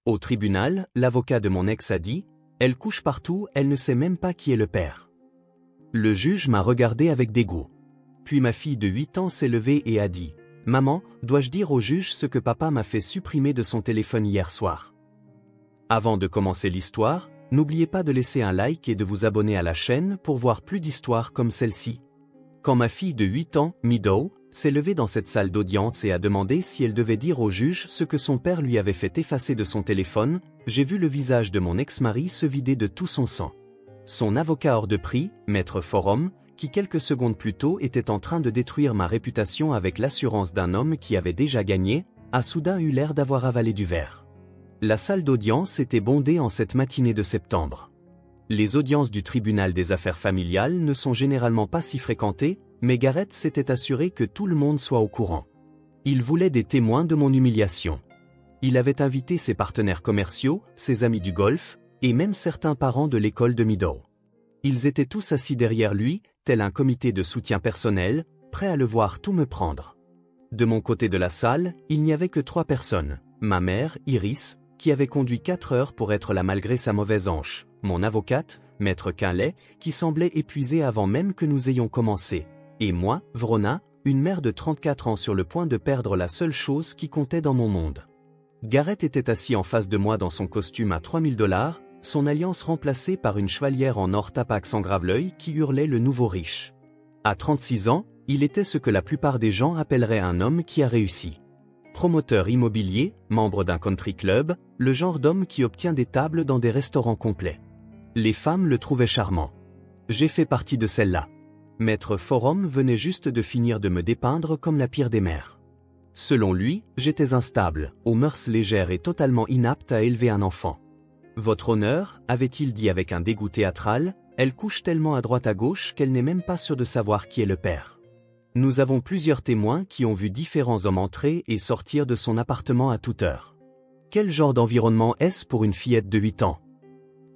Au tribunal, l'avocat de mon ex a dit « Elle couche partout, elle ne sait même pas qui est le père ». Le juge m'a regardé avec dégoût. Puis ma fille de 8 ans s'est levée et a dit « Maman, dois-je dire au juge ce que papa m'a fait supprimer de son téléphone hier soir ?» Avant de commencer l'histoire, n'oubliez pas de laisser un like et de vous abonner à la chaîne pour voir plus d'histoires comme celle-ci. Quand ma fille de 8 ans, Meadow, s'est levée dans cette salle d'audience et a demandé si elle devait dire au juge ce que son père lui avait fait effacer de son téléphone, j'ai vu le visage de mon ex-mari se vider de tout son sang. Son avocat hors de prix, Maître Forum, qui quelques secondes plus tôt était en train de détruire ma réputation avec l'assurance d'un homme qui avait déjà gagné, a soudain eu l'air d'avoir avalé du verre. La salle d'audience était bondée en cette matinée de septembre. Les audiences du tribunal des affaires familiales ne sont généralement pas si fréquentées, mais Garrett s'était assuré que tout le monde soit au courant. Il voulait des témoins de mon humiliation. Il avait invité ses partenaires commerciaux, ses amis du golf, et même certains parents de l'école de Meadow. Ils étaient tous assis derrière lui, tel un comité de soutien personnel, prêts à le voir tout me prendre. De mon côté de la salle, il n'y avait que 3 personnes. Ma mère, Iris, qui avait conduit 4 heures pour être là malgré sa mauvaise hanche, mon avocate, Maître Quinlay, qui semblait épuisée avant même que nous ayons commencé, et moi, Vrona, une mère de 34 ans sur le point de perdre la seule chose qui comptait dans mon monde. Garrett était assis en face de moi dans son costume à $3000, son alliance remplacée par une chevalière en or Tapax en grave-l'œil qui hurlait le nouveau riche. À 36 ans, il était ce que la plupart des gens appelleraient un homme qui a réussi. Promoteur immobilier, membre d'un country club, le genre d'homme qui obtient des tables dans des restaurants complets. Les femmes le trouvaient charmant. J'ai fait partie de celle-là. Maître Forum venait juste de finir de me dépeindre comme la pire des mères. Selon lui, j'étais instable, aux mœurs légères et totalement inapte à élever un enfant. Votre honneur, avait-il dit avec un dégoût théâtral, elle couche tellement à droite à gauche qu'elle n'est même pas sûre de savoir qui est le père. Nous avons plusieurs témoins qui ont vu différents hommes entrer et sortir de son appartement à toute heure. Quel genre d'environnement est-ce pour une fillette de 8 ans?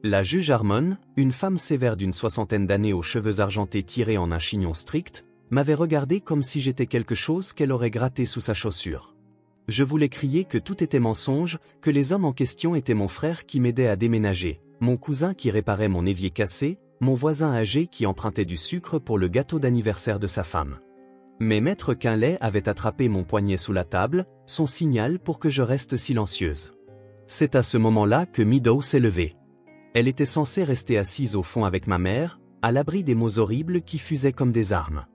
La juge Harmon, une femme sévère d'une 60aine d'années aux cheveux argentés tirés en un chignon strict, m'avait regardé comme si j'étais quelque chose qu'elle aurait gratté sous sa chaussure. Je voulais crier que tout était mensonge, que les hommes en question étaient mon frère qui m'aidait à déménager, mon cousin qui réparait mon évier cassé, mon voisin âgé qui empruntait du sucre pour le gâteau d'anniversaire de sa femme. Mais Maître Quinlay avait attrapé mon poignet sous la table, son signal pour que je reste silencieuse. C'est à ce moment-là que Meadow s'est levée. Elle était censée rester assise au fond avec ma mère, à l'abri des mots horribles qui fusaient comme des armes.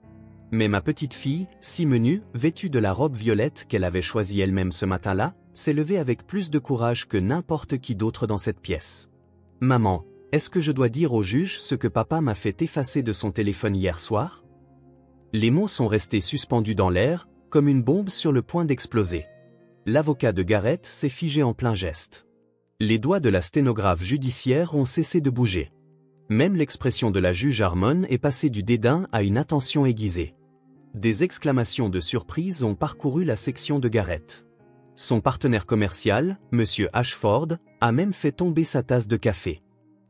Mais ma petite fille, si menue, vêtue de la robe violette qu'elle avait choisie elle-même ce matin-là, s'est levée avec plus de courage que n'importe qui d'autre dans cette pièce. « Maman, est-ce que je dois dire au juge ce que papa m'a fait effacer de son téléphone hier soir ?» Les mots sont restés suspendus dans l'air, comme une bombe sur le point d'exploser. L'avocat de Garrett s'est figé en plein geste. Les doigts de la sténographe judiciaire ont cessé de bouger. Même l'expression de la juge Harmon est passée du dédain à une attention aiguisée. Des exclamations de surprise ont parcouru la section de Garrett. Son partenaire commercial, M. Ashford, a même fait tomber sa tasse de café.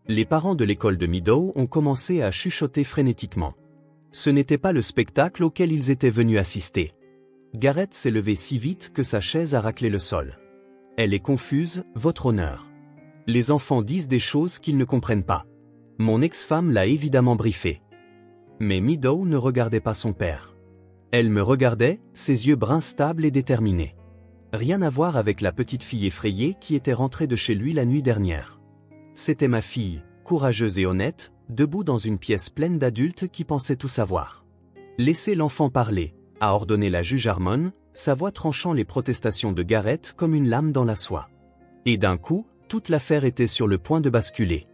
Les parents de l'école de Meadow ont commencé à chuchoter frénétiquement. Ce n'était pas le spectacle auquel ils étaient venus assister. Garrett s'est levé si vite que sa chaise a raclé le sol. Elle est confuse, votre honneur. Les enfants disent des choses qu'ils ne comprennent pas. Mon ex-femme l'a évidemment briefé. Mais Meadow ne regardait pas son père. Elle me regardait, ses yeux bruns stables et déterminés. Rien à voir avec la petite fille effrayée qui était rentrée de chez lui la nuit dernière. C'était ma fille, courageuse et honnête, debout dans une pièce pleine d'adultes qui pensaient tout savoir. « Laissez l'enfant parler », a ordonné la juge Harmon, sa voix tranchant les protestations de Garrett comme une lame dans la soie. Et d'un coup, toute l'affaire était sur le point de basculer.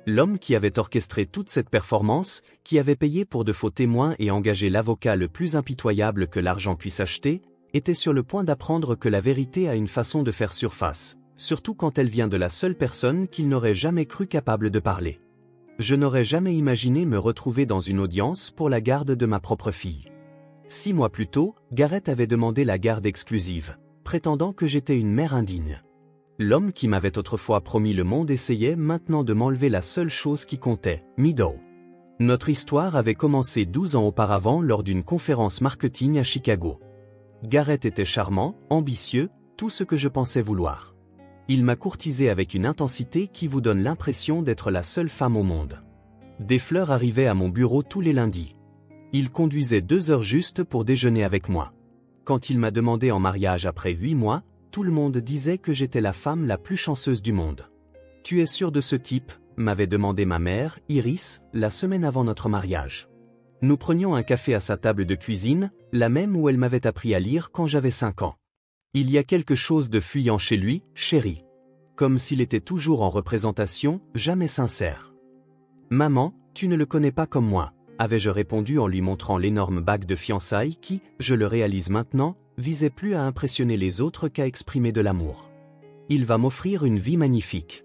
L'homme qui avait orchestré toute cette performance, qui avait payé pour de faux témoins et engagé l'avocat le plus impitoyable que l'argent puisse acheter, était sur le point d'apprendre que la vérité a une façon de faire surface, surtout quand elle vient de la seule personne qu'il n'aurait jamais cru capable de parler. Je n'aurais jamais imaginé me retrouver dans une audience pour la garde de ma propre fille. 6 mois plus tôt, Garrett avait demandé la garde exclusive, prétendant que j'étais une mère indigne. L'homme qui m'avait autrefois promis le monde essayait maintenant de m'enlever la seule chose qui comptait, Meadow. Notre histoire avait commencé 12 ans auparavant lors d'une conférence marketing à Chicago. Garrett était charmant, ambitieux, tout ce que je pensais vouloir. Il m'a courtisé avec une intensité qui vous donne l'impression d'être la seule femme au monde. Des fleurs arrivaient à mon bureau tous les lundis. Il conduisait 2 heures juste pour déjeuner avec moi. Quand il m'a demandé en mariage après 8 mois, tout le monde disait que j'étais la femme la plus chanceuse du monde. « Tu es sûr de ce type ?» m'avait demandé ma mère, Iris, la semaine avant notre mariage. Nous prenions un café à sa table de cuisine, la même où elle m'avait appris à lire quand j'avais 5 ans. Il y a quelque chose de fuyant chez lui, chérie. Comme s'il était toujours en représentation, jamais sincère. « Maman, tu ne le connais pas comme moi », avais-je répondu en lui montrant l'énorme bague de fiançailles qui, je le réalise maintenant, visait plus à impressionner les autres qu'à exprimer de l'amour. Il va m'offrir une vie magnifique.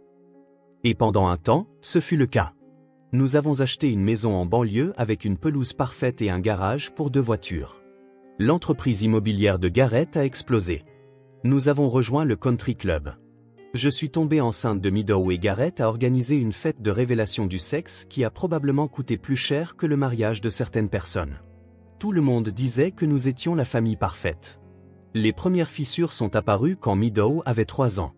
Et pendant un temps, ce fut le cas. Nous avons acheté une maison en banlieue avec une pelouse parfaite et un garage pour 2 voitures. L'entreprise immobilière de Garrett a explosé. Nous avons rejoint le country club. Je suis tombée enceinte de Meadow et Garrett a organisé une fête de révélation du sexe qui a probablement coûté plus cher que le mariage de certaines personnes. Tout le monde disait que nous étions la famille parfaite. Les premières fissures sont apparues quand Meadow avait 3 ans.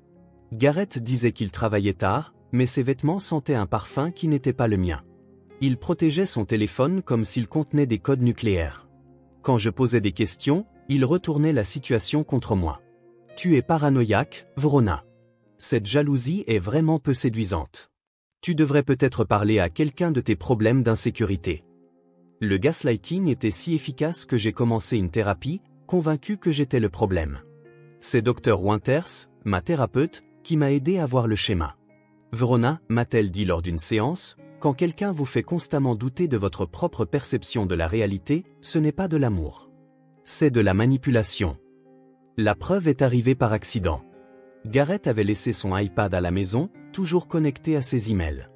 Garrett disait qu'il travaillait tard, mais ses vêtements sentaient un parfum qui n'était pas le mien. Il protégeait son téléphone comme s'il contenait des codes nucléaires. Quand je posais des questions, il retournait la situation contre moi. « Tu es paranoïaque, Vrona. Cette jalousie est vraiment peu séduisante. Tu devrais peut-être parler à quelqu'un de tes problèmes d'insécurité. » Le gaslighting était si efficace que j'ai commencé une thérapie, convaincu que j'étais le problème. C'est Dr Winters, ma thérapeute, qui m'a aidé à voir le schéma. Vrona, m'a-t-elle dit lors d'une séance, quand quelqu'un vous fait constamment douter de votre propre perception de la réalité, ce n'est pas de l'amour. C'est de la manipulation. La preuve est arrivée par accident. Garrett avait laissé son iPad à la maison, toujours connecté à ses emails.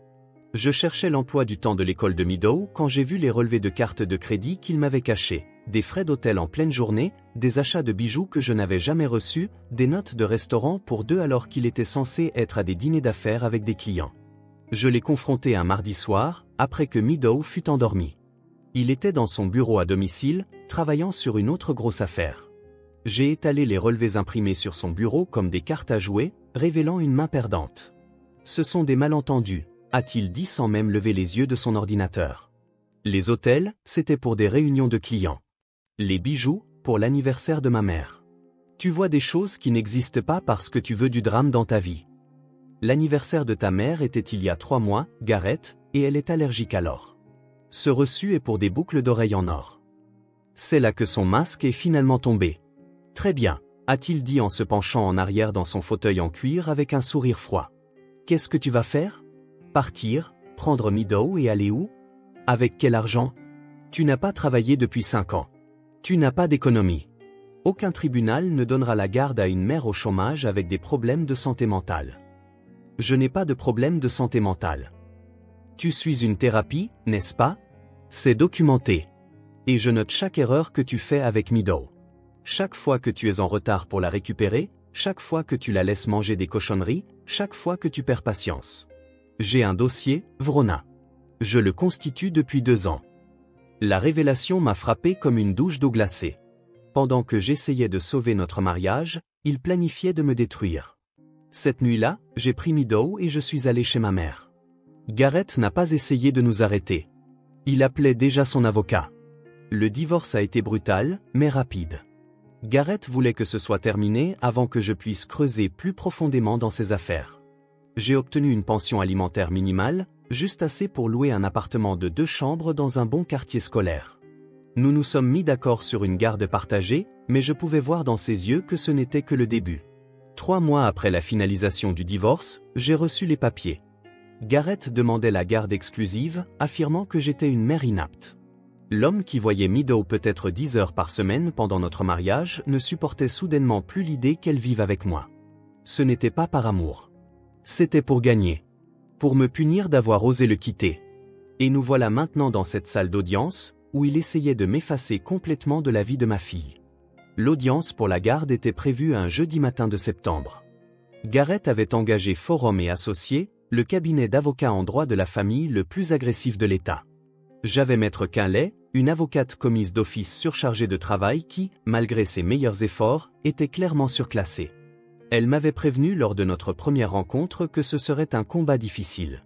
Je cherchais l'emploi du temps de l'école de Meadow quand j'ai vu les relevés de cartes de crédit qu'il m'avait cachés, des frais d'hôtel en pleine journée, des achats de bijoux que je n'avais jamais reçus, des notes de restaurant pour 2 alors qu'il était censé être à des dîners d'affaires avec des clients. Je l'ai confronté un mardi soir, après que Meadow fut endormi. Il était dans son bureau à domicile, travaillant sur une autre grosse affaire. J'ai étalé les relevés imprimés sur son bureau comme des cartes à jouer, révélant une main perdante. « Ce sont des malentendus », a-t-il dit sans même lever les yeux de son ordinateur. Les hôtels, c'était pour des réunions de clients. Les bijoux, pour l'anniversaire de ma mère. Tu vois des choses qui n'existent pas parce que tu veux du drame dans ta vie. L'anniversaire de ta mère était il y a 3 mois, Garrett, et elle est allergique à l'or. Ce reçu est pour des boucles d'oreilles en or. C'est là que son masque est finalement tombé. Très bien, a-t-il dit en se penchant en arrière dans son fauteuil en cuir avec un sourire froid. Qu'est-ce que tu vas faire? Partir, prendre Meadow et aller où? Avec quel argent? Tu n'as pas travaillé depuis 5 ans. Tu n'as pas d'économie. Aucun tribunal ne donnera la garde à une mère au chômage avec des problèmes de santé mentale. Je n'ai pas de problème de santé mentale. Tu suis une thérapie, n'est-ce pas? C'est documenté. Et je note chaque erreur que tu fais avec Meadow. Chaque fois que tu es en retard pour la récupérer, chaque fois que tu la laisses manger des cochonneries, chaque fois que tu perds patience. J'ai un dossier, Vrona. Je le constitue depuis 2 ans. La révélation m'a frappé comme une douche d'eau glacée. Pendant que j'essayais de sauver notre mariage, il planifiait de me détruire. Cette nuit-là, j'ai pris Meadow et je suis allé chez ma mère. Garrett n'a pas essayé de nous arrêter. Il appelait déjà son avocat. Le divorce a été brutal, mais rapide. Garrett voulait que ce soit terminé avant que je puisse creuser plus profondément dans ses affaires. J'ai obtenu une pension alimentaire minimale, juste assez pour louer un appartement de 2 chambres dans un bon quartier scolaire. Nous nous sommes mis d'accord sur une garde partagée, mais je pouvais voir dans ses yeux que ce n'était que le début. 3 mois après la finalisation du divorce, j'ai reçu les papiers. Garrett demandait la garde exclusive, affirmant que j'étais une mère inapte. L'homme qui voyait Meadow peut-être 10 heures par semaine pendant notre mariage ne supportait soudainement plus l'idée qu'elle vive avec moi. Ce n'était pas par amour. C'était pour gagner. Pour me punir d'avoir osé le quitter. Et nous voilà maintenant dans cette salle d'audience, où il essayait de m'effacer complètement de la vie de ma fille. L'audience pour la garde était prévue un jeudi matin de septembre. Garrett avait engagé Forum et Associés, le cabinet d'avocats en droit de la famille le plus agressif de l'État. J'avais Maître Quinlay, une avocate commise d'office surchargée de travail qui, malgré ses meilleurs efforts, était clairement surclassée. Elle m'avait prévenu lors de notre première rencontre que ce serait un combat difficile.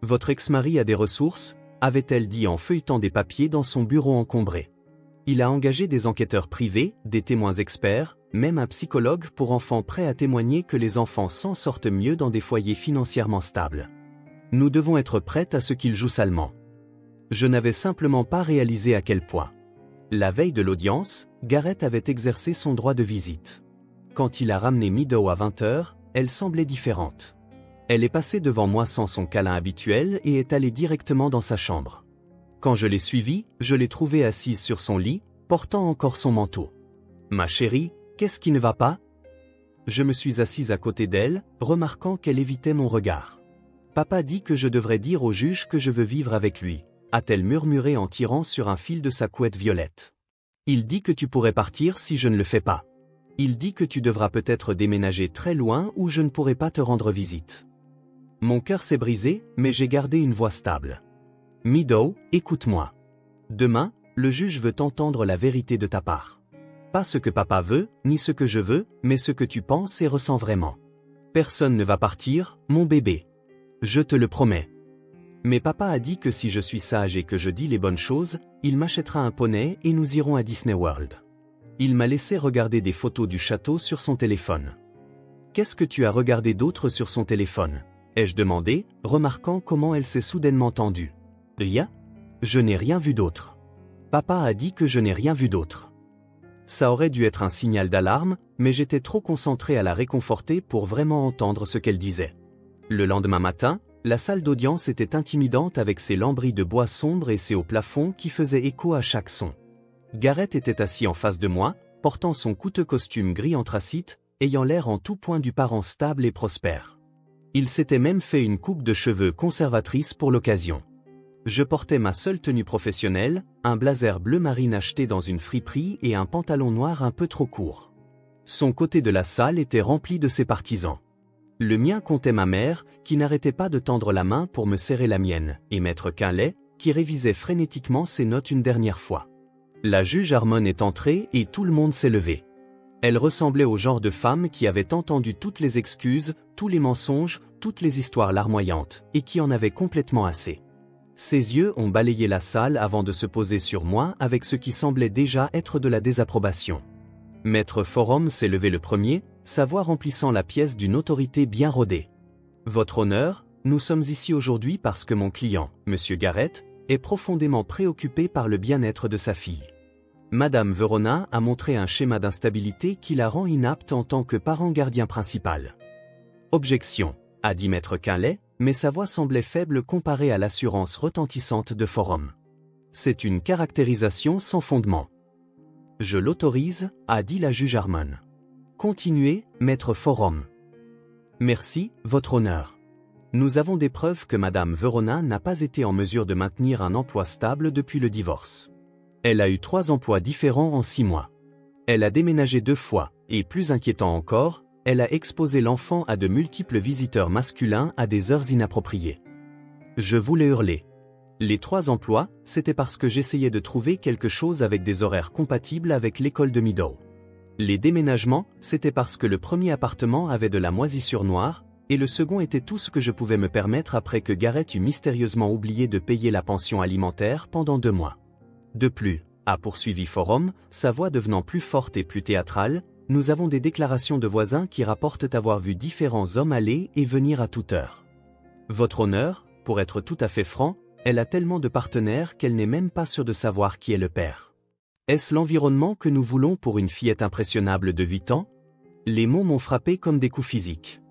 Votre ex-mari a des ressources, avait-elle dit en feuilletant des papiers dans son bureau encombré. Il a engagé des enquêteurs privés, des témoins experts, même un psychologue pour enfants prêts à témoigner que les enfants s'en sortent mieux dans des foyers financièrement stables. Nous devons être prêtes à ce qu'il joue salement. Je n'avais simplement pas réalisé à quel point. La veille de l'audience, Garrett avait exercé son droit de visite. Quand il a ramené Meadow à 20h, elle semblait différente. Elle est passée devant moi sans son câlin habituel et est allée directement dans sa chambre. Quand je l'ai suivie, je l'ai trouvée assise sur son lit, portant encore son manteau. « Ma chérie, qu'est-ce qui ne va pas ?» Je me suis assise à côté d'elle, remarquant qu'elle évitait mon regard. « Papa dit que je devrais dire au juge que je veux vivre avec lui », a-t-elle murmuré en tirant sur un fil de sa couette violette. « Il dit que tu pourrais partir si je ne le fais pas. Il dit que tu devras peut-être déménager très loin où je ne pourrai pas te rendre visite. » Mon cœur s'est brisé, mais j'ai gardé une voix stable. « Meadow, écoute-moi. Demain, le juge veut entendre la vérité de ta part. Pas ce que papa veut, ni ce que je veux, mais ce que tu penses et ressens vraiment. Personne ne va partir, mon bébé. Je te le promets. Mais papa a dit que si je suis sage et que je dis les bonnes choses, il m'achètera un poney et nous irons à Disney World. Il m'a laissé regarder des photos du château sur son téléphone. Qu'est-ce que tu as regardé d'autre sur son téléphone ? Ai-je demandé, remarquant comment elle s'est soudainement tendue. Rien ? Je n'ai rien vu d'autre. Papa a dit que je n'ai rien vu d'autre. Ça aurait dû être un signal d'alarme, mais j'étais trop concentré à la réconforter pour vraiment entendre ce qu'elle disait. Le lendemain matin, la salle d'audience était intimidante avec ses lambris de bois sombres et ses hauts plafonds qui faisaient écho à chaque son. Garrett était assis en face de moi, portant son coûteux costume gris anthracite, ayant l'air en tout point du parent stable et prospère. Il s'était même fait une coupe de cheveux conservatrice pour l'occasion. Je portais ma seule tenue professionnelle, un blazer bleu marine acheté dans une friperie et un pantalon noir un peu trop court. Son côté de la salle était rempli de ses partisans. Le mien comptait ma mère, qui n'arrêtait pas de tendre la main pour me serrer la mienne, et Maître Quinlay, qui révisait frénétiquement ses notes une dernière fois. La juge Harmon est entrée et tout le monde s'est levé. Elle ressemblait au genre de femme qui avait entendu toutes les excuses, tous les mensonges, toutes les histoires larmoyantes, et qui en avait complètement assez. Ses yeux ont balayé la salle avant de se poser sur moi avec ce qui semblait déjà être de la désapprobation. Maître Forum s'est levé le premier, sa voix remplissant la pièce d'une autorité bien rodée. « Votre honneur, nous sommes ici aujourd'hui parce que mon client, Monsieur Garrett, est profondément préoccupé par le bien-être de sa fille. Madame Verona a montré un schéma d'instabilité qui la rend inapte en tant que parent gardien principal. » Objection, a dit Maître Quinlay, mais sa voix semblait faible comparée à l'assurance retentissante de Forum. C'est une caractérisation sans fondement. Je l'autorise, a dit la juge Harmon. Continuez, Maître Forum. Merci, Votre honneur. Nous avons des preuves que Madame Verona n'a pas été en mesure de maintenir un emploi stable depuis le divorce. Elle a eu 3 emplois différents en 6 mois. Elle a déménagé 2 fois, et plus inquiétant encore, elle a exposé l'enfant à de multiples visiteurs masculins à des heures inappropriées. Je voulais hurler. Les 3 emplois, c'était parce que j'essayais de trouver quelque chose avec des horaires compatibles avec l'école de Meadow. Les déménagements, c'était parce que le premier appartement avait de la moisissure noire, et le second était tout ce que je pouvais me permettre après que Garrett eut mystérieusement oublié de payer la pension alimentaire pendant 2 mois. De plus, a poursuivi Forum, sa voix devenant plus forte et plus théâtrale, nous avons des déclarations de voisins qui rapportent avoir vu différents hommes aller et venir à toute heure. Votre honneur, pour être tout à fait franc, elle a tellement de partenaires qu'elle n'est même pas sûre de savoir qui est le père. Est-ce l'environnement que nous voulons pour une fillette impressionnable de 8 ans? Les mots m'ont frappé comme des coups physiques.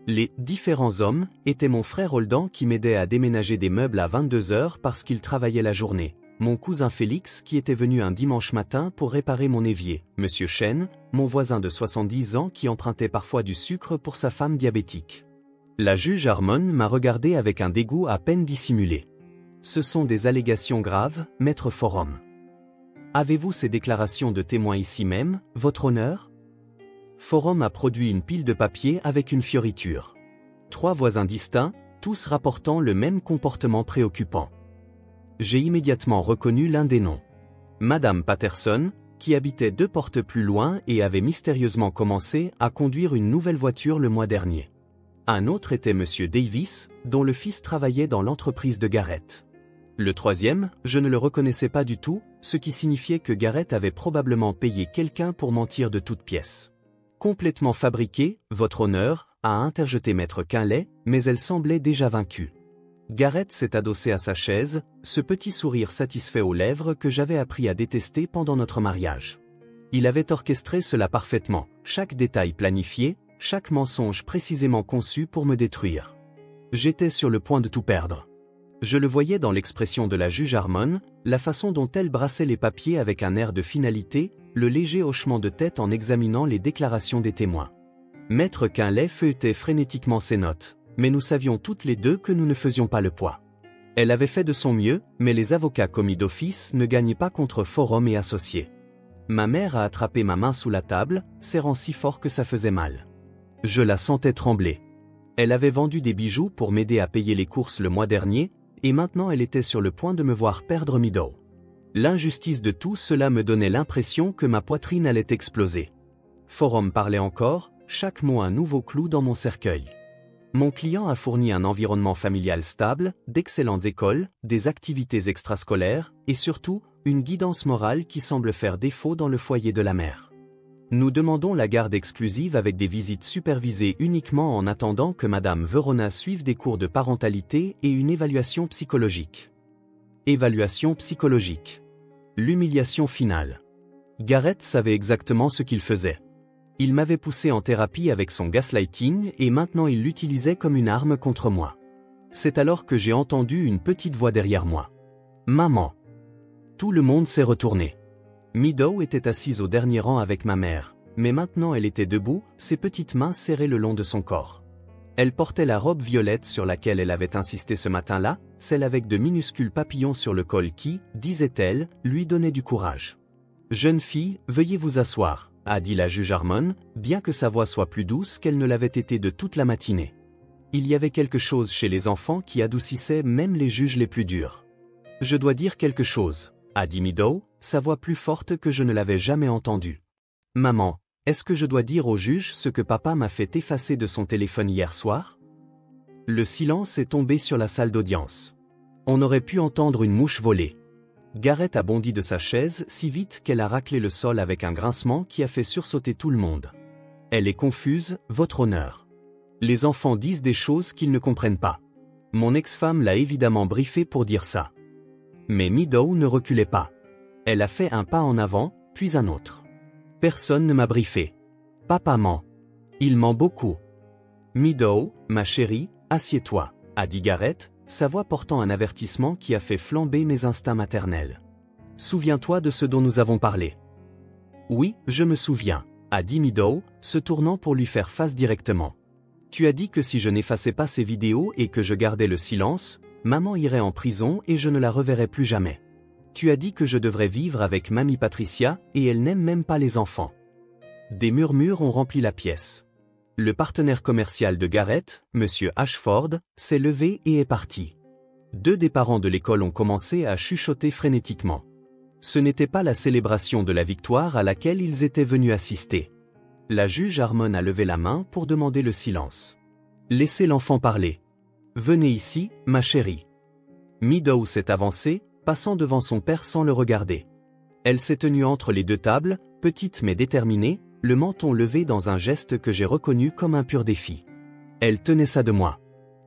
Les « différents hommes » étaient mon frère Holdan qui m'aidait à déménager des meubles à 22h parce qu'il travaillait la journée, mon cousin Félix qui était venu un dimanche matin pour réparer mon évier, Monsieur Chen, mon voisin de 70 ans qui empruntait parfois du sucre pour sa femme diabétique. La juge Harmon m'a regardé avec un dégoût à peine dissimulé. Ce sont des allégations graves, Maître Forum. Avez-vous ces déclarations de témoins ici même, Votre honneur? Forum a produit une pile de papier avec une fioriture. 3 voisins distincts, tous rapportant le même comportement préoccupant. J'ai immédiatement reconnu l'un des noms. Madame Patterson, qui habitait 2 portes plus loin et avait mystérieusement commencé à conduire une nouvelle voiture le mois dernier. Un autre était Monsieur Davis, dont le fils travaillait dans l'entreprise de Garrett. Le troisième, je ne le reconnaissais pas du tout, ce qui signifiait que Garrett avait probablement payé quelqu'un pour mentir de toutes pièces. Complètement fabriquée, votre honneur, a interjeté Maître Quinlay, mais elle semblait déjà vaincue. Garrett s'est adossé à sa chaise, ce petit sourire satisfait aux lèvres que j'avais appris à détester pendant notre mariage. Il avait orchestré cela parfaitement, chaque détail planifié, chaque mensonge précisément conçu pour me détruire. J'étais sur le point de tout perdre. Je le voyais dans l'expression de la juge Harmon, la façon dont elle brassait les papiers avec un air de finalité, le léger hochement de tête en examinant les déclarations des témoins. Maître Quinlay feuilletait frénétiquement ses notes, mais nous savions toutes les deux que nous ne faisions pas le poids. Elle avait fait de son mieux, mais les avocats commis d'office ne gagnent pas contre Forum et associés. Ma mère a attrapé ma main sous la table, serrant si fort que ça faisait mal. Je la sentais trembler. Elle avait vendu des bijoux pour m'aider à payer les courses le mois dernier, et maintenant elle était sur le point de me voir perdre Meadow. L'injustice de tout cela me donnait l'impression que ma poitrine allait exploser. Forum parlait encore, chaque mot un nouveau clou dans mon cercueil. Mon client a fourni un environnement familial stable, d'excellentes écoles, des activités extrascolaires, et surtout, une guidance morale qui semble faire défaut dans le foyer de la mère. Nous demandons la garde exclusive avec des visites supervisées uniquement en attendant que Madame Verona suive des cours de parentalité et une évaluation psychologique. Évaluation psychologique. L'humiliation finale. Garrett savait exactement ce qu'il faisait. Il m'avait poussé en thérapie avec son gaslighting et maintenant il l'utilisait comme une arme contre moi. C'est alors que j'ai entendu une petite voix derrière moi. « Maman !» Tout le monde s'est retourné. Meadow était assise au dernier rang avec ma mère, mais maintenant elle était debout, ses petites mains serrées le long de son corps. Elle portait la robe violette sur laquelle elle avait insisté ce matin-là, celle avec de minuscules papillons sur le col qui, disait-elle, lui donnait du courage. « Jeune fille, veuillez vous asseoir », a dit la juge Harmon, bien que sa voix soit plus douce qu'elle ne l'avait été de toute la matinée. Il y avait quelque chose chez les enfants qui adoucissait même les juges les plus durs. « Je dois dire quelque chose », a dit Meadow, sa voix plus forte que je ne l'avais jamais entendue. « Maman, est-ce que je dois dire au juge ce que papa m'a fait effacer de son téléphone hier soir ?» Le silence est tombé sur la salle d'audience. On aurait pu entendre une mouche voler. Garrett a bondi de sa chaise si vite qu'elle a raclé le sol avec un grincement qui a fait sursauter tout le monde. Elle est confuse, votre honneur. Les enfants disent des choses qu'ils ne comprennent pas. Mon ex-femme l'a évidemment briefé pour dire ça. Mais Meadow ne reculait pas. Elle a fait un pas en avant, puis un autre. Personne ne m'a briefé. Papa ment. Il ment beaucoup. Meadow, ma chérie, assieds-toi, a dit Garrett, sa voix portant un avertissement qui a fait flamber mes instincts maternels. Souviens-toi de ce dont nous avons parlé. Oui, je me souviens, a dit Meadow, se tournant pour lui faire face directement. Tu as dit que si je n'effaçais pas ces vidéos et que je gardais le silence, maman irait en prison et je ne la reverrais plus jamais. Tu as dit que je devrais vivre avec mamie Patricia et elle n'aime même pas les enfants. Des murmures ont rempli la pièce. Le partenaire commercial de Garrett, M. Ashford, s'est levé et est parti. 2 des parents de l'école ont commencé à chuchoter frénétiquement. Ce n'était pas la célébration de la victoire à laquelle ils étaient venus assister. La juge Harmon a levé la main pour demander le silence. Laissez l'enfant parler. Venez ici, ma chérie. Meadow s'est avancée, passant devant son père sans le regarder. Elle s'est tenue entre les 2 tables, petite mais déterminée, le menton levé dans un geste que j'ai reconnu comme un pur défi. Elle tenait ça de moi.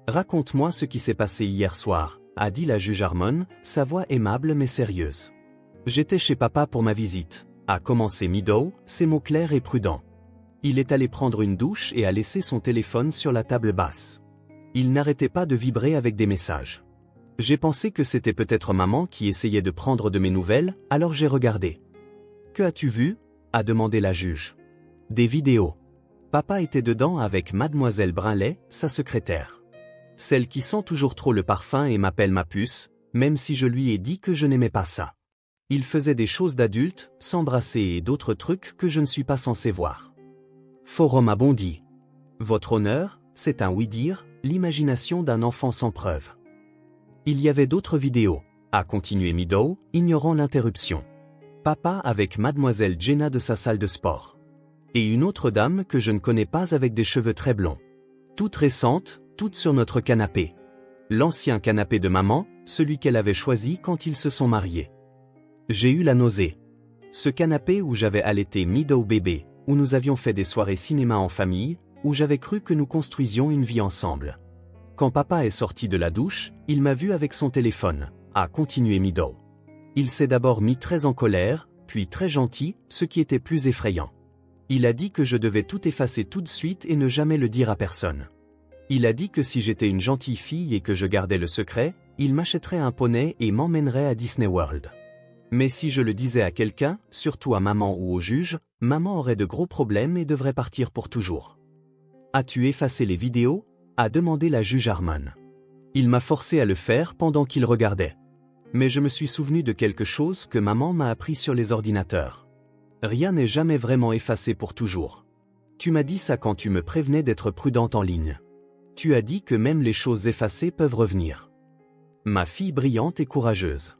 Raconte-moi ce qui s'est passé hier soir, a dit la juge Harmon, sa voix aimable mais sérieuse. J'étais chez papa pour ma visite, a commencé Meadow, ses mots clairs et prudents. Il est allé prendre une douche et a laissé son téléphone sur la table basse. Il n'arrêtait pas de vibrer avec des messages. J'ai pensé que c'était peut-être maman qui essayait de prendre de mes nouvelles, alors j'ai regardé. Que as-tu vu ? A demandé la juge. Des vidéos. Papa était dedans avec mademoiselle Brinley, sa secrétaire. Celle qui sent toujours trop le parfum et m'appelle ma puce, même si je lui ai dit que je n'aimais pas ça. Il faisait des choses d'adultes, s'embrasser et d'autres trucs que je ne suis pas censé voir. Forum a bondi. Votre honneur, c'est un oui-dire, l'imagination d'un enfant sans preuve. Il y avait d'autres vidéos, a continué Meadow, ignorant l'interruption. Papa avec mademoiselle Jenna de sa salle de sport. Et une autre dame que je ne connais pas avec des cheveux très blonds. Toutes récentes, toutes sur notre canapé. L'ancien canapé de maman, celui qu'elle avait choisi quand ils se sont mariés. J'ai eu la nausée. Ce canapé où j'avais allaité Meadow bébé, où nous avions fait des soirées cinéma en famille, où j'avais cru que nous construisions une vie ensemble. Quand papa est sorti de la douche, il m'a vu avec son téléphone, a continué Meadow. Il s'est d'abord mis très en colère, puis très gentil, ce qui était plus effrayant. Il a dit que je devais tout effacer tout de suite et ne jamais le dire à personne. Il a dit que si j'étais une gentille fille et que je gardais le secret, il m'achèterait un poney et m'emmènerait à Disney World. Mais si je le disais à quelqu'un, surtout à maman ou au juge, maman aurait de gros problèmes et devrait partir pour toujours. As-tu effacé les vidéos ? A demandé la juge Harmon. Il m'a forcé à le faire pendant qu'il regardait. Mais je me suis souvenu de quelque chose que maman m'a appris sur les ordinateurs. Rien n'est jamais vraiment effacé pour toujours. Tu m'as dit ça quand tu me prévenais d'être prudente en ligne. Tu as dit que même les choses effacées peuvent revenir. Ma fille brillante et courageuse.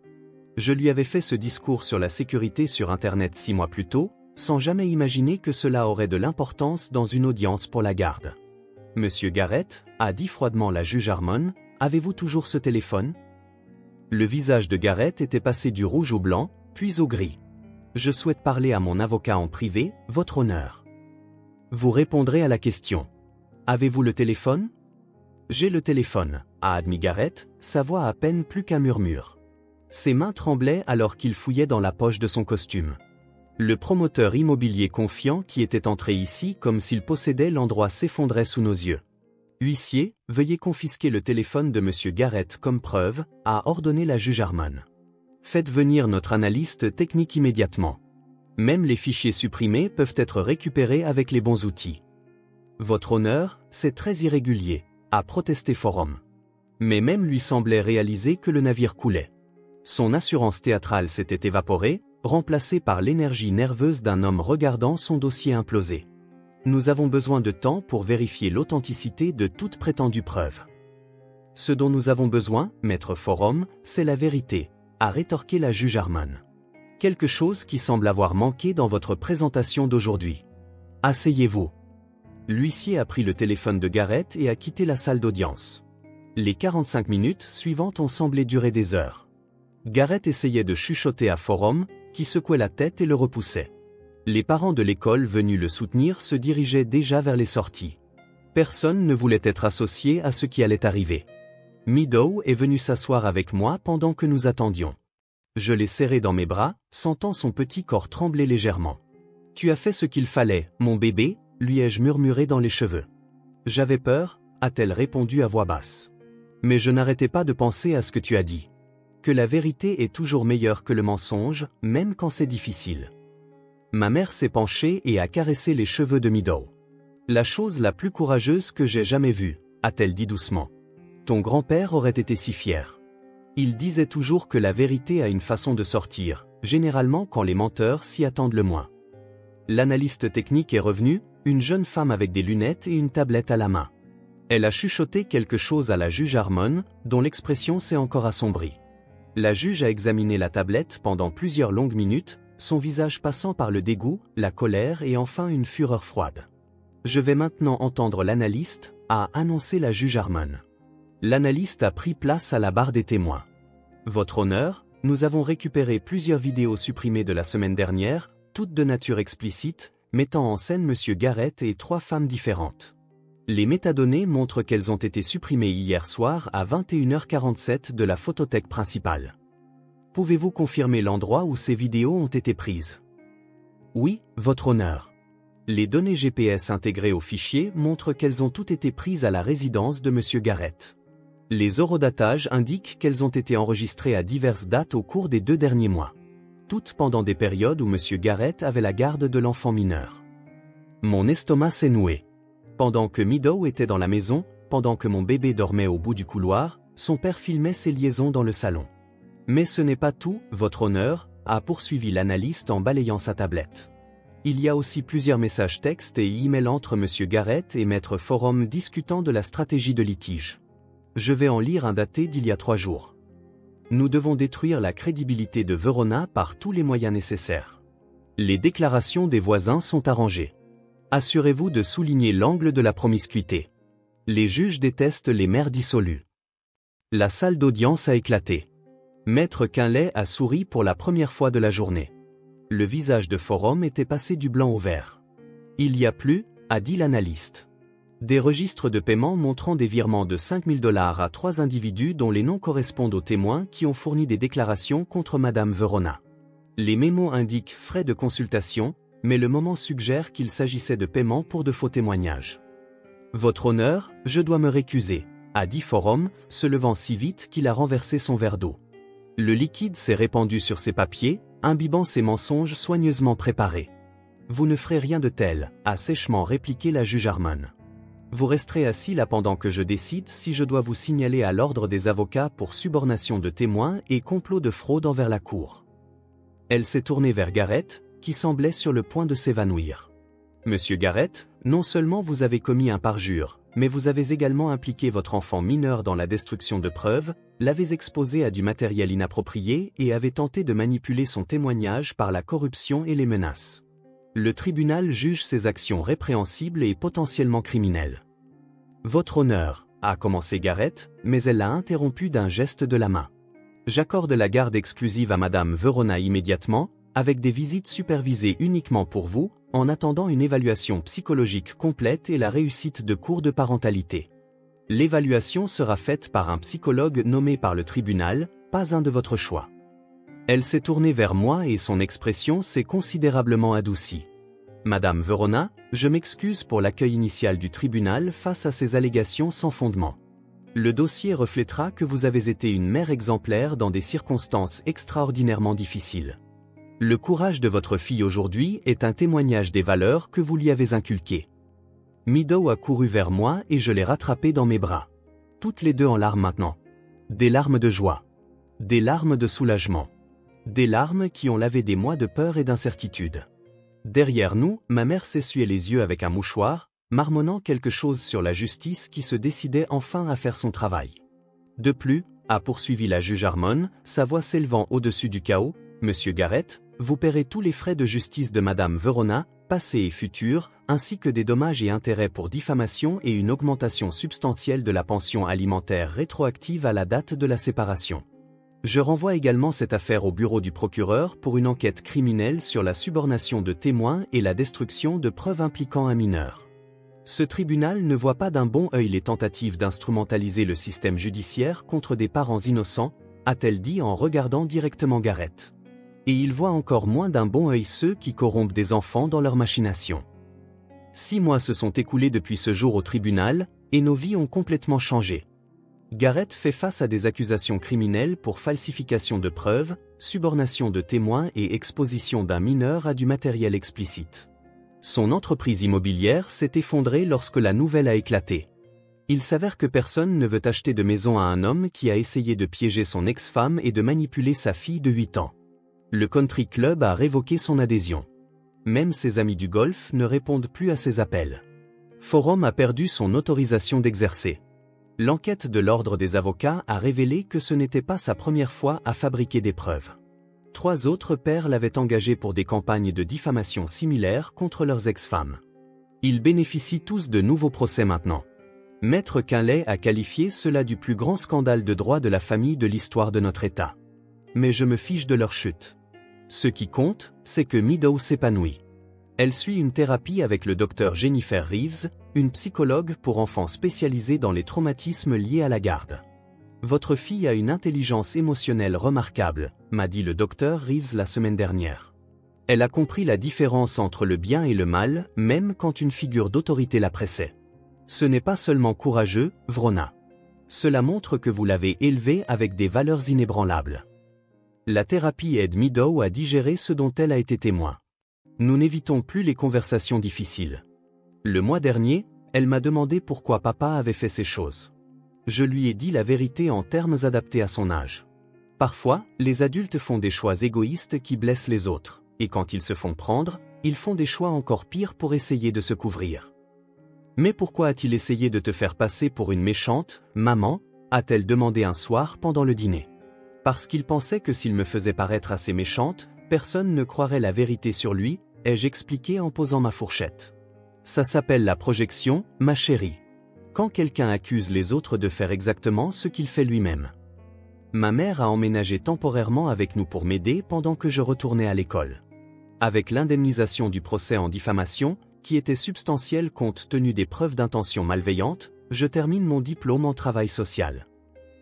Je lui avais fait ce discours sur la sécurité sur Internet 6 mois plus tôt, sans jamais imaginer que cela aurait de l'importance dans une audience pour la garde. Monsieur Garrett, a dit froidement la juge Harmon, avez-vous toujours ce téléphone ? Le visage de Garrett était passé du rouge au blanc, puis au gris. Je souhaite parler à mon avocat en privé, votre honneur. Vous répondrez à la question. Avez-vous le téléphone ? J'ai le téléphone, a admis Garrett, sa voix à peine plus qu'un murmure. Ses mains tremblaient alors qu'il fouillait dans la poche de son costume. Le promoteur immobilier confiant qui était entré ici comme s'il possédait l'endroit s'effondrait sous nos yeux. Huissier, veuillez confisquer le téléphone de monsieur Garrett comme preuve, a ordonné la juge Harmon. Faites venir notre analyste technique immédiatement. Même les fichiers supprimés peuvent être récupérés avec les bons outils. Votre honneur, c'est très irrégulier, a protesté Forum. Mais même lui semblait réaliser que le navire coulait. Son assurance théâtrale s'était évaporée, remplacée par l'énergie nerveuse d'un homme regardant son dossier imploser. Nous avons besoin de temps pour vérifier l'authenticité de toute prétendue preuve. Ce dont nous avons besoin, maître Forum, c'est la vérité, a rétorqué la juge Harmon. Quelque chose qui semble avoir manqué dans votre présentation d'aujourd'hui. Asseyez-vous. L'huissier a pris le téléphone de Garrett et a quitté la salle d'audience. Les 45 minutes suivantes ont semblé durer des heures. Garrett essayait de chuchoter à Forum, qui secouait la tête et le repoussait. Les parents de l'école venus le soutenir se dirigeaient déjà vers les sorties. Personne ne voulait être associé à ce qui allait arriver. Meadow est venu s'asseoir avec moi pendant que nous attendions. Je l'ai serré dans mes bras, sentant son petit corps trembler légèrement. « Tu as fait ce qu'il fallait, mon bébé » lui ai-je murmuré dans les cheveux. « J'avais peur » a-t-elle répondu à voix basse. « Mais je n'arrêtais pas de penser à ce que tu as dit. Que la vérité est toujours meilleure que le mensonge, même quand c'est difficile. » Ma mère s'est penchée et a caressé les cheveux de Meadow. « La chose la plus courageuse que j'ai jamais vue, » a-t-elle dit doucement. « Ton grand-père aurait été si fier. Il disait toujours que la vérité a une façon de sortir, généralement quand les menteurs s'y attendent le moins. » L'analyste technique est revenu, une jeune femme avec des lunettes et une tablette à la main. Elle a chuchoté quelque chose à la juge Harmon, dont l'expression s'est encore assombrie. La juge a examiné la tablette pendant plusieurs longues minutes, son visage passant par le dégoût, la colère et enfin une fureur froide. « Je vais maintenant entendre l'analyste », a annoncé la juge Harmon. L'analyste a pris place à la barre des témoins. « Votre honneur, nous avons récupéré plusieurs vidéos supprimées de la semaine dernière, toutes de nature explicite, mettant en scène monsieur Garrett et 3 femmes différentes. Les métadonnées montrent qu'elles ont été supprimées hier soir à 21h47 de la photothèque principale. Pouvez-vous confirmer l'endroit où ces vidéos ont été prises ? Oui, votre honneur. Les données GPS intégrées au fichier montrent qu'elles ont toutes été prises à la résidence de monsieur Garrett. Les horodatages indiquent qu'elles ont été enregistrées à diverses dates au cours des 2 derniers mois. Toutes pendant des périodes où monsieur Garrett avait la garde de l'enfant mineur. Mon estomac s'est noué. Pendant que Meadow était dans la maison, pendant que mon bébé dormait au bout du couloir, son père filmait ses liaisons dans le salon. Mais ce n'est pas tout, votre honneur, a poursuivi l'analyste en balayant sa tablette. Il y a aussi plusieurs messages textes et e-mails entre monsieur Garrett et maître Forum discutant de la stratégie de litige. Je vais en lire un daté d'il y a 3 jours. Nous devons détruire la crédibilité de Verona par tous les moyens nécessaires. Les déclarations des voisins sont arrangées. Assurez-vous de souligner l'angle de la promiscuité. Les juges détestent les mères dissolues. La salle d'audience a éclaté. Maître Quinlay a souri pour la première fois de la journée. Le visage de Forum était passé du blanc au vert. Il y a plus, a dit l'analyste. Des registres de paiement montrant des virements de 5 000 $ à 3 individus dont les noms correspondent aux témoins qui ont fourni des déclarations contre Madame Verona. Les mémos indiquent frais de consultation, mais le moment suggère qu'il s'agissait de paiements pour de faux témoignages. Votre honneur, je dois me récuser, a dit Forum, se levant si vite qu'il a renversé son verre d'eau. Le liquide s'est répandu sur ses papiers, imbibant ses mensonges soigneusement préparés. Vous ne ferez rien de tel, a sèchement répliqué la juge Harmon. Vous resterez assis là pendant que je décide si je dois vous signaler à l'ordre des avocats pour subornation de témoins et complot de fraude envers la cour. Elle s'est tournée vers Garrett, qui semblait sur le point de s'évanouir. Monsieur Garrett, non seulement vous avez commis un parjure, mais vous avez également impliqué votre enfant mineur dans la destruction de preuves, l'avez exposé à du matériel inapproprié et avez tenté de manipuler son témoignage par la corruption et les menaces. Le tribunal juge ces actions répréhensibles et potentiellement criminelles. Votre honneur, a commencé Garrett, mais elle l'a interrompu d'un geste de la main. J'accorde la garde exclusive à Madame Verona immédiatement, avec des visites supervisées uniquement pour vous, en attendant une évaluation psychologique complète et la réussite de cours de parentalité. L'évaluation sera faite par un psychologue nommé par le tribunal, pas un de votre choix. Elle s'est tournée vers moi et son expression s'est considérablement adoucie. Madame Verona, je m'excuse pour l'accueil initial du tribunal face à ces allégations sans fondement. Le dossier reflétera que vous avez été une mère exemplaire dans des circonstances extraordinairement difficiles. Le courage de votre fille aujourd'hui est un témoignage des valeurs que vous lui avez inculquées. Meadow a couru vers moi et je l'ai rattrapée dans mes bras. Toutes les deux en larmes maintenant. Des larmes de joie. Des larmes de soulagement. Des larmes qui ont lavé des mois de peur et d'incertitude. Derrière nous, ma mère s'essuyait les yeux avec un mouchoir, marmonnant quelque chose sur la justice qui se décidait enfin à faire son travail. De plus, a poursuivi la juge Harmon, sa voix s'élevant au-dessus du chaos, Monsieur Garrett, vous paierez tous les frais de justice de Madame Verona, passés et futurs, ainsi que des dommages et intérêts pour diffamation et une augmentation substantielle de la pension alimentaire rétroactive à la date de la séparation. Je renvoie également cette affaire au bureau du procureur pour une enquête criminelle sur la subornation de témoins et la destruction de preuves impliquant un mineur. Ce tribunal ne voit pas d'un bon œil les tentatives d'instrumentaliser le système judiciaire contre des parents innocents, a-t-elle dit en regardant directement Garrett. Et il voit encore moins d'un bon œil ceux qui corrompent des enfants dans leurs machinations. 6 mois se sont écoulés depuis ce jour au tribunal, et nos vies ont complètement changé. Garrett fait face à des accusations criminelles pour falsification de preuves, subornation de témoins et exposition d'un mineur à du matériel explicite. Son entreprise immobilière s'est effondrée lorsque la nouvelle a éclaté. Il s'avère que personne ne veut acheter de maison à un homme qui a essayé de piéger son ex-femme et de manipuler sa fille de 8 ans. Le country club a révoqué son adhésion. Même ses amis du golf ne répondent plus à ses appels. Forum a perdu son autorisation d'exercer. L'enquête de l'ordre des avocats a révélé que ce n'était pas sa première fois à fabriquer des preuves. 3 autres pairs l'avaient engagé pour des campagnes de diffamation similaires contre leurs ex-femmes. Ils bénéficient tous de nouveaux procès maintenant. Maître Quinlay a qualifié cela du plus grand scandale de droit de la famille de l'histoire de notre État. Mais je me fiche de leur chute. Ce qui compte, c'est que Meadow s'épanouit. Elle suit une thérapie avec le docteur Jennifer Reeves, une psychologue pour enfants spécialisée dans les traumatismes liés à la garde. Votre fille a une intelligence émotionnelle remarquable, m'a dit le docteur Reeves la semaine dernière. Elle a compris la différence entre le bien et le mal, même quand une figure d'autorité la pressait. Ce n'est pas seulement courageux, Verona. Cela montre que vous l'avez élevée avec des valeurs inébranlables. La thérapie aide Meadow à digérer ce dont elle a été témoin. Nous n'évitons plus les conversations difficiles. Le mois dernier, elle m'a demandé pourquoi papa avait fait ces choses. Je lui ai dit la vérité en termes adaptés à son âge. Parfois, les adultes font des choix égoïstes qui blessent les autres, et quand ils se font prendre, ils font des choix encore pires pour essayer de se couvrir. Mais pourquoi a-t-il essayé de te faire passer pour une méchante, maman, a-t-elle demandé un soir pendant le dîner. Parce qu'il pensait que s'il me faisait paraître assez méchante, personne ne croirait la vérité sur lui, ai-je expliqué en posant ma fourchette. Ça s'appelle la projection, ma chérie. Quand quelqu'un accuse les autres de faire exactement ce qu'il fait lui-même. Ma mère a emménagé temporairement avec nous pour m'aider pendant que je retournais à l'école. Avec l'indemnisation du procès en diffamation, qui était substantielle compte tenu des preuves d'intention malveillante, je termine mon diplôme en travail social.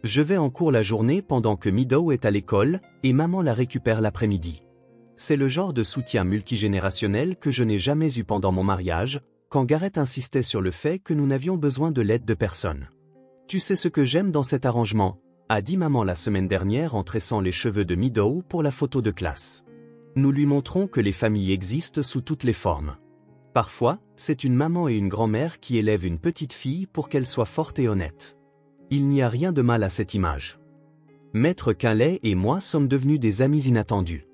Je vais en cours la journée pendant que Meadow est à l'école, et maman la récupère l'après-midi. C'est le genre de soutien multigénérationnel que je n'ai jamais eu pendant mon mariage, quand Garrett insistait sur le fait que nous n'avions besoin de l'aide de personne. « Tu sais ce que j'aime dans cet arrangement ?» a dit maman la semaine dernière en tressant les cheveux de Meadow pour la photo de classe. Nous lui montrons que les familles existent sous toutes les formes. Parfois, c'est une maman et une grand-mère qui élèvent une petite fille pour qu'elle soit forte et honnête. Il n'y a rien de mal à cette image. Maître Quinlay et moi sommes devenus des amis inattendus.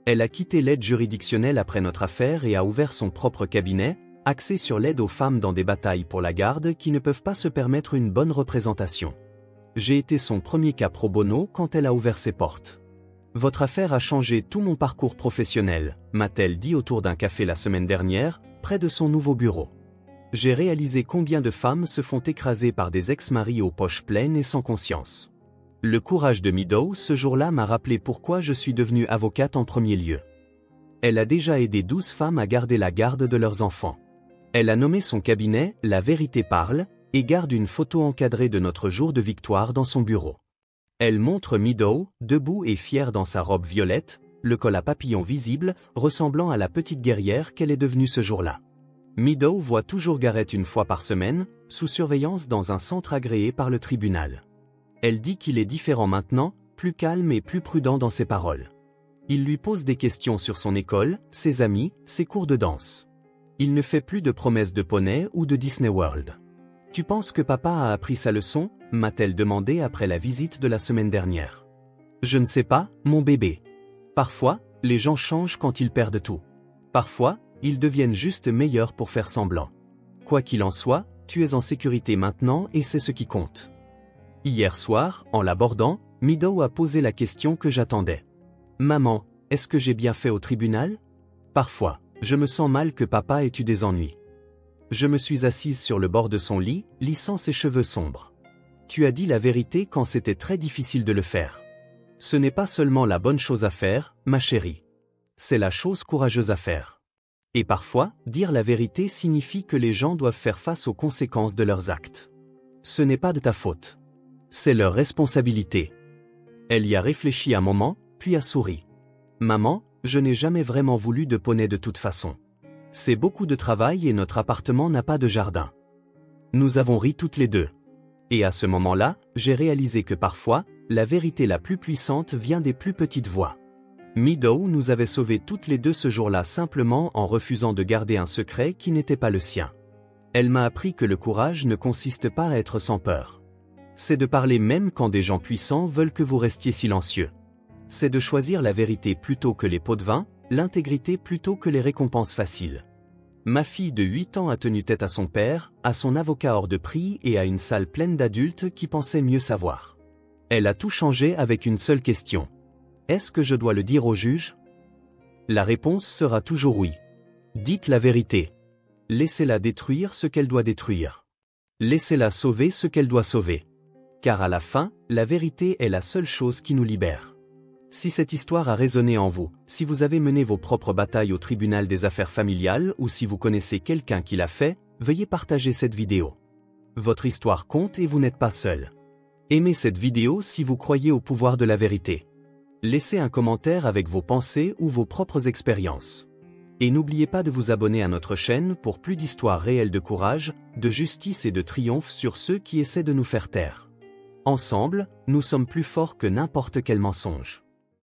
Elle a quitté l'aide juridictionnelle après notre affaire et a ouvert son propre cabinet, axé sur l'aide aux femmes dans des batailles pour la garde qui ne peuvent pas se permettre une bonne représentation. J'ai été son premier cas pro bono quand elle a ouvert ses portes. Votre affaire a changé tout mon parcours professionnel, m'a-t-elle dit autour d'un café la semaine dernière, près de son nouveau bureau. J'ai réalisé combien de femmes se font écraser par des ex-maris aux poches pleines et sans conscience. Le courage de Meadow ce jour-là m'a rappelé pourquoi je suis devenue avocate en premier lieu. Elle a déjà aidé 12 femmes à garder la garde de leurs enfants. Elle a nommé son cabinet « La vérité parle » et garde une photo encadrée de notre jour de victoire dans son bureau. Elle montre Meadow, debout et fière dans sa robe violette, le col à papillon visible, ressemblant à la petite guerrière qu'elle est devenue ce jour-là. Meadow voit toujours Garrett une fois par semaine, sous surveillance dans un centre agréé par le tribunal. Elle dit qu'il est différent maintenant, plus calme et plus prudent dans ses paroles. Il lui pose des questions sur son école, ses amis, ses cours de danse. Il ne fait plus de promesses de poney ou de Disney World. « Tu penses que papa a appris sa leçon ?» m'a-t-elle demandé après la visite de la semaine dernière. « Je ne sais pas, mon bébé. Parfois, les gens changent quand ils perdent tout. Parfois, ils deviennent juste meilleurs pour faire semblant. Quoi qu'il en soit, tu es en sécurité maintenant et c'est ce qui compte. » Hier soir, en l'abordant, Meadow a posé la question que j'attendais. « Maman, est-ce que j'ai bien fait au tribunal ? Parfois, je me sens mal que papa ait eu des ennuis. » Je me suis assise sur le bord de son lit, lissant ses cheveux sombres. « Tu as dit la vérité quand c'était très difficile de le faire. Ce n'est pas seulement la bonne chose à faire, ma chérie. C'est la chose courageuse à faire. Et parfois, dire la vérité signifie que les gens doivent faire face aux conséquences de leurs actes. Ce n'est pas de ta faute. C'est leur responsabilité. » Elle y a réfléchi un moment, puis a souri. « Maman, je n'ai jamais vraiment voulu de poney de toute façon. C'est beaucoup de travail et notre appartement n'a pas de jardin. » Nous avons ri toutes les deux. Et à ce moment-là, j'ai réalisé que parfois, la vérité la plus puissante vient des plus petites voix. Meadow nous avait sauvés toutes les deux ce jour-là simplement en refusant de garder un secret qui n'était pas le sien. Elle m'a appris que le courage ne consiste pas à être sans peur. C'est de parler même quand des gens puissants veulent que vous restiez silencieux. C'est de choisir la vérité plutôt que les pots de vin, l'intégrité plutôt que les récompenses faciles. Ma fille de 8 ans a tenu tête à son père, à son avocat hors de prix et à une salle pleine d'adultes qui pensaient mieux savoir. Elle a tout changé avec une seule question. Est-ce que je dois le dire au juge ? La réponse sera toujours oui. Dites la vérité. Laissez-la détruire ce qu'elle doit détruire. Laissez-la sauver ce qu'elle doit sauver. Car à la fin, la vérité est la seule chose qui nous libère. Si cette histoire a résonné en vous, si vous avez mené vos propres batailles au tribunal des affaires familiales ou si vous connaissez quelqu'un qui l'a fait, veuillez partager cette vidéo. Votre histoire compte et vous n'êtes pas seul. Aimez cette vidéo si vous croyez au pouvoir de la vérité. Laissez un commentaire avec vos pensées ou vos propres expériences. Et n'oubliez pas de vous abonner à notre chaîne pour plus d'histoires réelles de courage, de justice et de triomphe sur ceux qui essaient de nous faire taire. Ensemble, nous sommes plus forts que n'importe quel mensonge.